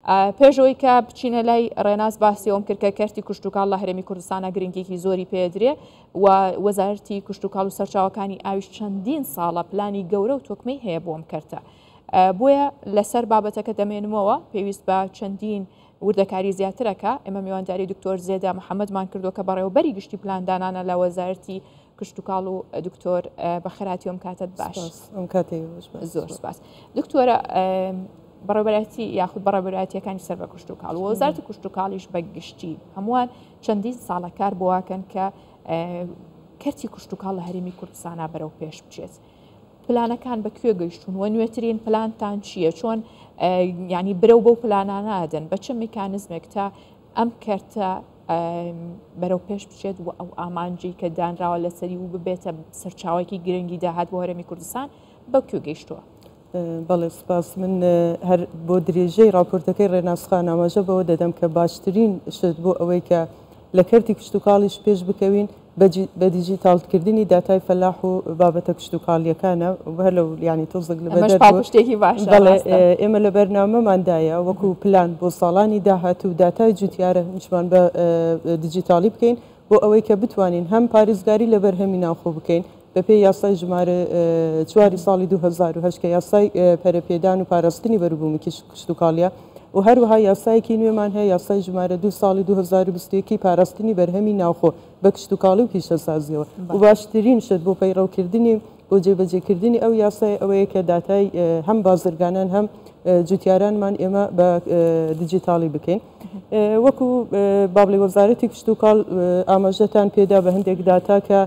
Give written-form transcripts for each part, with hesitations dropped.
پێشەوەی کە بچینە لای ڕێناز باسیەوەم کرد کە کەرتی کشتتوکاڵ لە هەرێمی کوردستانە گرنگێکی زۆری پێدرێ و وەزارەتی کشتتوکاڵ و سەرچاوەکانی ئاویش چەندین ساڵە پلانی گەورە و تۆکمەی هەیە بۆم کردە. بۆیە لەسەر بابەتەکە دەمێنمەوە پێویست بە چەندین وردەکاری زیاترەکە. ئێمە میوانداری دکتۆر زێدا محەممەدمان کردو کە بەڕێوەبەری گشتی پلاندانانە لە وەزارەتی کشتتوکاڵ و دکتۆر بەخێراتیۆم کاتت باش زۆر سپاس. دکتۆرە بەڕێوەبەرەتی یاخود بەڕێوەبەرەتیەکانی سەر بە کشتتوکاڵ و وەزارەتی کشتتوکاڵیش بە گشتی هەمووان چەندین ساڵە کار بۆواکەن کە کەرتی کشتتوکاڵ لە هەرێمی کوردستانە بەرەو پێش بچێت. پلانەکان بەکوێ گەیشتون و نوێترین پلانتان چییە؟ چۆن ینی برەو بەو پلانانادەن بە چه میکانزمێک تا ئەم کەرتە بەرەو پێش بچێت و ئەو ئامانجی کە دانراوە لەسەری و ببێتە سەرچاوێکی گرنگی داهات بۆ هەرێمی کوردستان بەکوێ گەیشتووە؟ بەڵێ سپاس. من هەر بۆ درێژەی راپۆرتەکەی ڕێناسخان ئاماژە بەوە دەدەم کە باشترین شت بۆ ئەوەی کە لە کەرتی کشتتوکاڵیش پێش بکەوین بە دیجیتالکردنی داتای فەلاح و بابەتە کشتتوکاڵیەکانە هەر لەو ینی تۆزێک لەبەرشتێکی باش. ئێمە لە بەرنامەماندایە وەکو پلان بۆ ساڵانی داهاتوو داتای جوتیارە نیشمان بە دیجیتالی بکەین بۆ ئەوەی کە بتوانین هەم پارێزگاری لە بەرهەمی ناوخۆ بکەین بەپێی یاسای ژمارە 4 ساڵی 2008 کە یاسای پەرەپێدان و پاراستنی بەروبوومی کشتتوکاڵیە و هەروەها یاسایەکی نوێمان هەیە یاسای ژمارە 2 ساڵی 2021 پاراستنی بەرهەمی ناوخۆ بە کشتتوکاڵی و پیشەسازیەوە و باشترین شت بۆ پەیڕەوکردنی بۆ جێبەجێکردنی ئەو یاسای ئەوەیە کە داتای هەم بازرگانان هەم جوتیارانمان ئێمە بە دیجیتاڵی بکەین. وەکو بابڵی وەزارەتی کشتتوکاڵ ئاماژەتان پێدا بە هەندێک داتا کە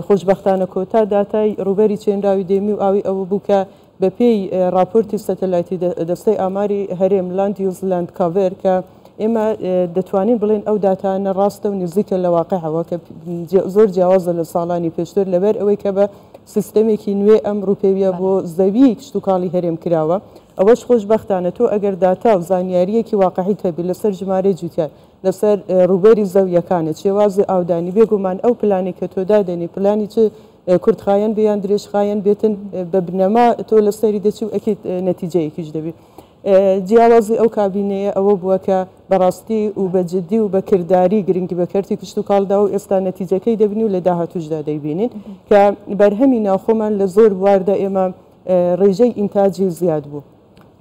خۆشببختانە کۆتا داتای ڕوبەری چێنراوی دێمی و ئاوی ئەوە بوو کە بەپێی راپۆرتی سەتەلایتی دەستەی ئاماری هەرێم لاند یوزلند کاڤێر کە ئێمە دەتوانین بڵێن ئەو داتانە ڕاستە و نزیکە لە واقعەوە کە زۆر جیاوازە لە ساڵانی پێشتر لەبەر ئەوەی کە بە سیستەمێکی نوێ ئەم ڕوپێویە بۆ زەوی کشتتوکاڵی هەرێم کراوە. ئەوەش خۆشببختانە تۆ ئەگەر داتا و زانیاریەکی واقعی هەبی لەسەر ژمارە جوتیار لەسەر ڕوبەری زەویەکانت شێوازی ئاودانی بێگومان ئەو پلانی کە تۆ دادەنی پلانی چ کورتخایەن بیان درێژخایەن بێتن بە بنەما تۆ لەسەری دەچی و ئەکیت نەتیجەیەکیش دەبێت. جیاوازی ئەو کابینەیە ئەوە بووە کە بەڕاستی و بەجددی و بەکردداری گرنگی بە کەرتی کشتتوکاڵدا و ئێستا نەتیجەکەی دەبنی و لە داهاتوشدا دەیبینین کە بەرهەمی ناوخۆمان لە زۆر بواردا ئێمە ڕێژەی ئینتاجی زیاد بوو.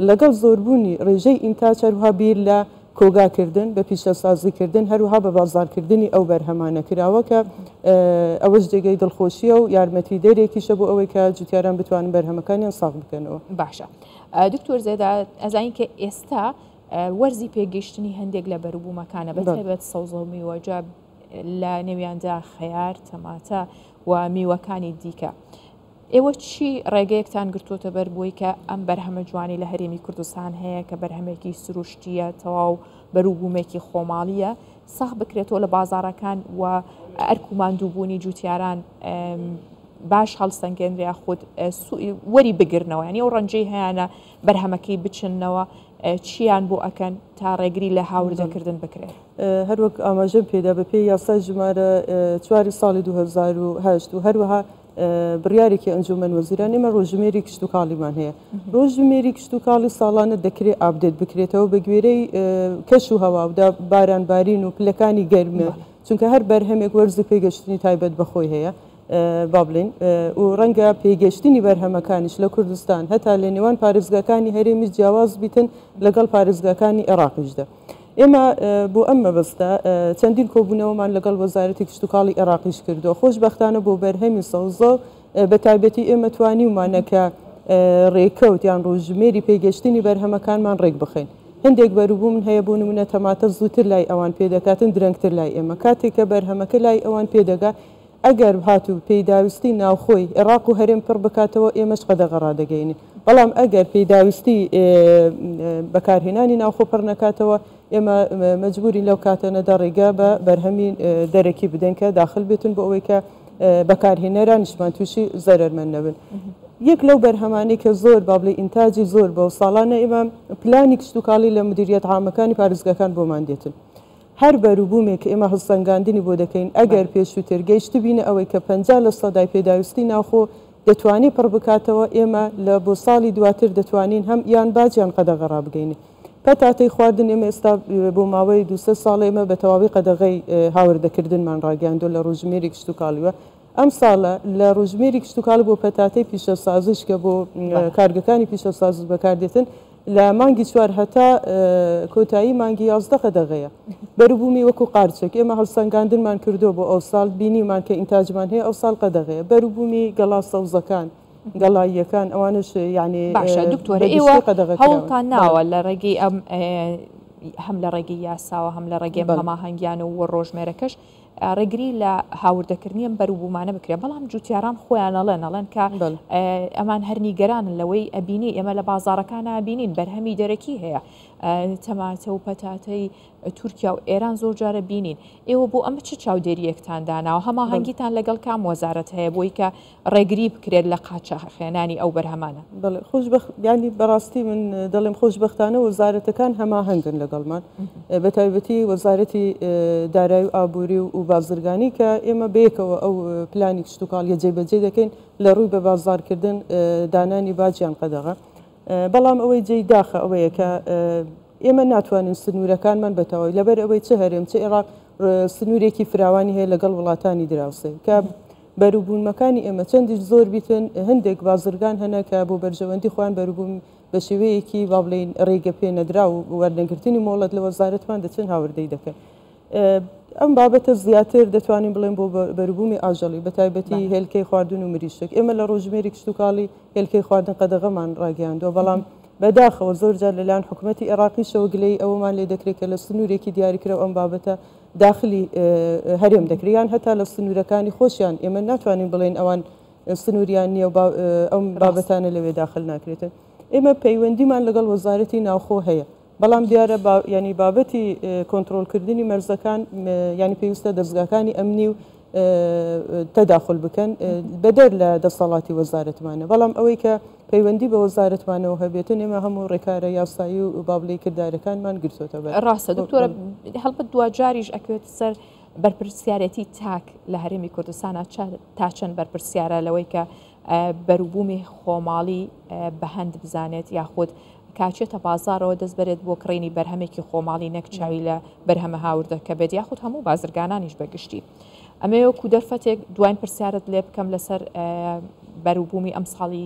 لەگەڵ زۆربوونی ڕێژەی ئینتاج هەروها بیر لە کۆگاکردن بە پیشەسازیکردن هەروها بە بازارکردنی ئەو بەرهەمانە کراوە کە ئەوەش جێگەی دڵخۆشیە و یارمەتی دەرێکیشە بۆ ئەوەی کە جوتیاران بتوانن بەرهەمەکانیان ساغ بکەنەوە. باشە. دکتۆر زێدا ئەزانین کە ئێستا وەرزی پێگەیشتنی هەندێک لە بەروبوومەکانە بەتایبەت سەوزە و میوەجە لە نێویاندا خەیار تەماتە و میوەکانی دیکە. ئێوە چی ڕێگەیەکتان گرتوۆتە بەر بۆی کە ئەم بەرهەمە جوانی لە هەرێمی کوردستان هەیە کە بەرهەمێکی سروشتیە تەواو بەروبوومێکی خۆماڵیە ساغ بکرێتەوە لە بازارەکان و ئەرکوماندووبوونی جوتیاران باش هەڵسەنگێنریا خودت وەری بگرنەوە ینی ئەو ڕەنجەی هەیەە بەرهەمەکەی بچنەوە چیان بۆ ئەکەن تا ڕێگری لە هاوردەکردن بکرێت؟ هەروەک ئاماژە پێدا بەپێی یاسای ژمارە 4 ساڵی 2008 و هەروەها بڕیارێکی ئەنجومەن وەزیران ئێمە ڕۆژمێری کشتتوکاڵیمان هەیە. ڕۆژمێری کشتتوکاڵی ساڵانە دەکرێت ئابدێت بکرێتەوە بە گوێرەی کەش و هەواودا بارانبارین و پلەکانی گەرمە چونکە هەر بەرهەمێک وەرزی پێگەشتنی تایبەت بەخۆی هەیە با بڵین و ڕەنگە پێگەشتنی بەرهەمەکانیش لە کوردستان هەتا لە نێوان پارێزگاکانی هەرێمیش جیاواز بیتن لەگەڵ پارێزگاکانی عێراقیشدا. ئێمە بۆ ئەم مەبەستە چەندین کۆبوونەوەمان لەگەڵ وەزارەتی کشتتوکاڵی عێراقیش کردووە خۆشببختانە بۆ بەرهەمی سەوزە بە تایبەتی ئێمە توانیمانەکە ڕێکەوت یان ڕۆژمێری پێگەشتنی بەرهەمەکانمان ڕێک بخەین. هەندێک بەروبوومن هەیە بۆ نمونە تەماتە زووتر لای ئەوان پێدەکاتن درەنگتر لای ئێمە کاتێککە بەرهەمەکە لای ئەوان پێدەگا ئەگەر هاتوو پێداویستی ناوخۆی عێراق و هەرێم پڕ بکاتەوە ئێمەش قەدەغە ڕادەگەینی بەڵام ئەگەر پێداویستی بەکارهێنانی ناوخۆ پڕ نکاتەوە ئێمە مەجبوری لەو کاتەنەدا ڕێگا بە بەرهەمی دەرەکی بدەن کە داخل بێتن بۆ ئەوەی کە بەکارهێنەرانیشمان تووشی زەرەرمەند نەبن. یەک لەو بەرهەمانەی کە زۆر بابڵێ ئینتاجی زۆر بە و ساڵانە ئێمە پلانی کشتتوکاڵی لە مدیریەت عامەکانی پارێزگاکان بۆمان دێتن. هەر بەروبوومێک کە ئێمە هەڵسەنگاندنی بۆ دەکەین ئەگەر پێشووتر گەیشت بینە ئەوەی کە 50% پێداویستی ناوخۆ دەتوانێت پڕ بکاتەوە ئێمە لە بۆ ساڵی دواتر دەتوانین هەم یان باجیان قەدەغە ڕابگەینی پەتاتەی خواردن ئێمە ئێستا بۆ ماوەی دوسە ساڵ ئێمە بە تەواوی قەدەغەی هاوردەکردنمان ڕاگەاندووە لە ڕۆژمێری کشت و کاڵیوە. ئەم ساڵە لە ڕۆژمێری کشت و کاڵ بۆ پەتاتەی پیشەسازیش کە بۆ کارگەکانی پیشەساز بەکاردێتن لە مانگی چوار هەتا کۆتایی مانگی 11 قەدەغەیە. بەروبوومی وەکو قارچێک ئێمە هەڵسەنگاندنمان کردو بۆ ئەو ساڵ بینیمان کە ئینتاجمان هەیە ئەو ساڵ قەدەغەیە. بەروبوومی گەڵا سەوزەکان گەڵاییەکان ئەوانش ینی باشە دکتۆرە ئێوە هەوڵتان ناوە لە ڕێگەی ئەم هەم لە ڕێگەی یاساوە هەم لە ڕێگەی هەماهەنگیان و ڕۆژمێرەکەش ڕێگری لە هاوردەکردنیان بەروبوومانە بکرێت بەڵام جوتیاران خۆیان ئەڵێن کە ئەمان هەرنیگەرانن لەوەی ئەبینی ئێمە لە بازارەکان ئابینین بەرهەمی دەرەکی هەیە تەماتە و پەتاتەی تورکیا و ئێران زۆر جارە بینین ئێوە بۆ ئەمە چ چاودێریەکتان داناوە هەماهەنگیتان لەگەڵ کام وەزارەت هەیە بۆی کە ڕێگری بکرێت لە قاچەخێنانی ئەو بەرهەمانە؟ ینی بەڕاستی من دەڵێم خۆشبەختانە وەزارەتەکان هەماهەنگن لەگەڵمان بە تایبەتی وەزارەتی دارایی و ئابووری و بازرگانی کە ئێمە بەیەکەوە ئەو پلانی کشت و کاڵیە جێبەجێ دەکەین لە ڕووی بە بازارکردن دانانی باجیان قەدەغە. بەڵام ئەوەی جێی داخە ئەوەیە کە ئێمە ناتوانین سنوورەکانمان بەتەوەی لەبەر ئەوەی چه هەرێم چه عێراق سنوورێکی فراوانی هەیە لەگەڵ وڵاتانی دراوسێ کە بەروبوونمەکانی ئێمە چەندیش زۆر بیتن هەندێک بازرگان هەنە کە بۆ بەرژەوەندی خۆیان بەروبووم بە شێوەیەکی با بڵێن ڕێگە پێ نەدرا و وەردەگرتنی مۆڵەت لە وەزارەتمان دەچن هاوردەی دەکەن. ئەم بابەتە زیاتر دەتوانین بڵێن بۆ بەروبوومی ئاژەڵی بە تایبەتی هێلکەی خواردن و مریشک ئێمە لە ڕۆژمێری کشت و کاڵی هێلکەی خواردن قەدەغەمان ڕاگەاندووە بەڵام بەداخەوە زۆر جار لەلایەن حکوومەتی عێراقیشەوە گلەی ئەوەمان لێ دەکرێت کە لە سنوورێکی دیاریکرا ئەم بابەتە داخلی هەرێم دەکریان هەتا لە سنوورەکانی خۆشیان ئێمە ناتوانین بڵێن ئەوان سنووریان نییە ئەم بابەتانە لەوێ داخل ناکرێتن. ئێمە پەیوەندیمان لەگەڵ وەزارەتی ناوخۆ هەیە بەڵام دیارە ینی بابەتی کۆنتترۆلکردنی مەرزەکان ینی پێویستە دەستگاکانی ئەمنی و تەداخل بکەن بەدەر لە دەسەڵاتی وەزارەتمانە بەڵام ئەوەی کە پەیوەندی بە وەزارەتمانەوە هەبێتن ئێمە هەموو ڕێکارە یاسایی و بابلەی کردارەکانمان گرتوتە بەر. ڕاستە دکتۆرە هەڵبەت دوجاریش ئەکوێت سەر بەرپرسیارەتی تاک لە هەرێمی کوردستانە تا چەند بەرپرسیارە لەوەی کە بەروبوومی خۆماڵی بە هەند بزانێت یاخود کاچێتە بازارەوە دەست بێت بۆ کڕینی بەرهەمێکی خۆماڵی نەکچاوی لە بەرهەمە هاوردەکە بێت یاخود هەموو بازرگانانیش بەگشتی. ئەمەوەکو دەرفەتێک دوایین پرسیارت لێ بکەم لەسەر بەروبوومی ئەم ساڵی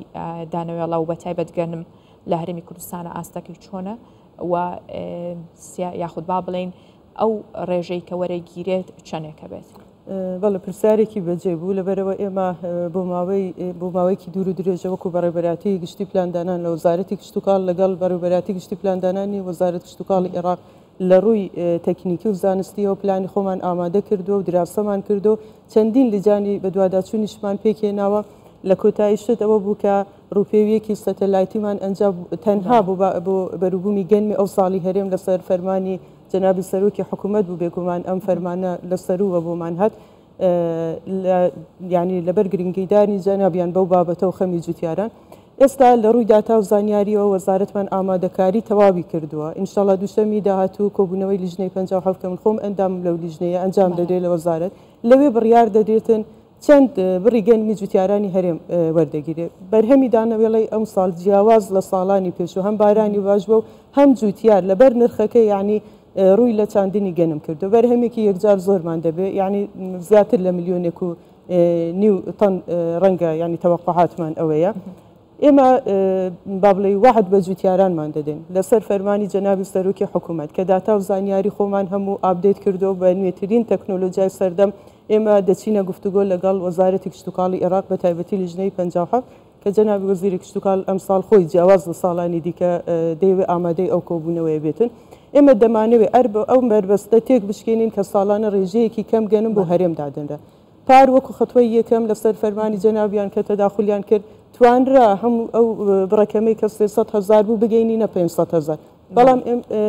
دانەوێڵە و بە تایبەتگەنم لە هەرێمی کوردستانە ئاستەکەی چۆنە و یاخود با بڵێن ئەو ڕێژەی کە وەرەگیرێت چەندێکە بێت. بەڵێ پرسیارێکی بەجێ بوو لەبەرەوە ئێمە بۆ ماوەیەکی دوور و درێژە وەکو بەڕێبەراتی گشتی پلاندانان لە وەزارەتی کشت و کاڵ لەگەڵ بەڕێبەراتی گشتی پلاندانانی وەزارەت کشت و کاڵی عێراق لە ڕووی تەکنیکی و زانستیەوە پلانی خۆمان ئامادە کردو و دراسەمان کردو چەندین لجانی بە دوواداچوونیشمان پێکێناوە لە کۆتایی شت ئەوە بوو کە ڕوپێویەکی سەتەلایتیمان ئەنجام تەنها بۆ بەروبوومی گەنمی ئەو ساڵی هەرێم لەسەر فەرمانی جەنابی سەرۆکی حکوومەت بوو بێگومان ئەم فەرمانە لەسەرووە بۆمان هات ینی لەبەر گرنگیدانی جەنابیان بەو بابەتە و خەمی جوتیاران ئێستا لە ڕووی داتا و زانیاریەوە وەزارەتمان ئامادەکاری تەواوی کردووە ئینشاڵڵا دووشەمی داهاتوو کۆبوونەوەی لیژنەی 57 کە من خۆم ئەندام لەو لیژنەیە ئەنجام دەدرێت لە وەزارەت لەوێ بڕیار دەدرێتن چەند بڕی گەنمی جوتیارانی هەرێم وەردەگیرێت بەرهەمی دانەوێڵی ئەم ساڵ جیاواز لە ساڵانی پێشوو هەم بارانی باشبوو و هەم جوتیار لەبەر نرخەکە یعنی ڕووی لە چاندنی گەنم کردو بەرهەمێکی یەکجار زۆرمان دەبێت یعنی زیاتر لە ملیۆنێک و نیو تەن ڕەنگە ینی تەوەقعاتمان ئەوەیە ئێمە با بڵێ وەحد بە جوتیارانمان دەدەین لەسەر فەرمانی جەنابی سەرۆکی حکوومەت کە داتا و زانیاری خۆمان هەموو ئابدێت کردو بە نوێترین تەکنۆلۆژیای سەردەم ئێمە دەچینە گفتوگۆ لەگەڵ وەزارەتی کشت و کاڵی عێراق بە تایبەتی لیژنەی 57 کە جەنابی وەزیری کشت و کاڵ ئەم ساڵ خۆی جیاواز لە ساڵانی دیکە دەیەوێت ئامادەی ئەو کۆبوونەوەی بێتن ئێمە دەمانەوێت ئەو مەربەستە تێک بشکێنین کە ساڵانە ڕێژەیەکی کەم گەنم بۆ هەرێم دادەنرا پار وەکو خەتوەی یەکەم لەسەر فەرمانی جەنابیان کە تەداخلیان کرد توانرا هەموو ئەو ڕەکەمەی کە 300,000 بوو بگەینینە 500,000 بەڵام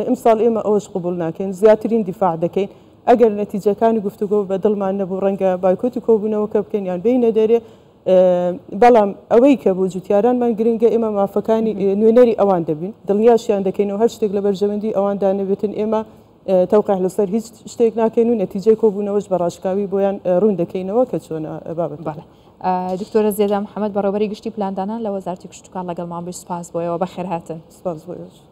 ئەمساڵ ئێمە ئەوەش قبول ناکەین زیاترین دیفاع دەکەین ئەگەر نەتیجەکانی گفتوگۆ بە دڵمان نەبوو ڕەنگە بایکۆتی کۆبوونەوەکە بکەین یان بینە دەرێ بەڵام ئەوەی کە بۆ جوتیارانمان گرنگە ئێمە مافەکانی نوێنەری ئەوان دەبین دڵنیاشیان دەکەینەوە هەر شتێک لە بەرژەوەندی ئەوان دانەبێتن ئێمە تەوقع لەسەر هیچ شتێک ناکەین و نەتیجەی کۆبوونەوەش بە ڕاشکاوی بۆیان ڕوون دەکەینەوە کە چۆنە بابەت. دکتۆرە زێدا محەممەد بەڕێوەبەری گشتی پلاندانان لە وەزارەتی کشت و کاڵ لەگەڵمان بێ سپاس بۆیەوە بەخێر هاتن. سپاس بۆیەوە.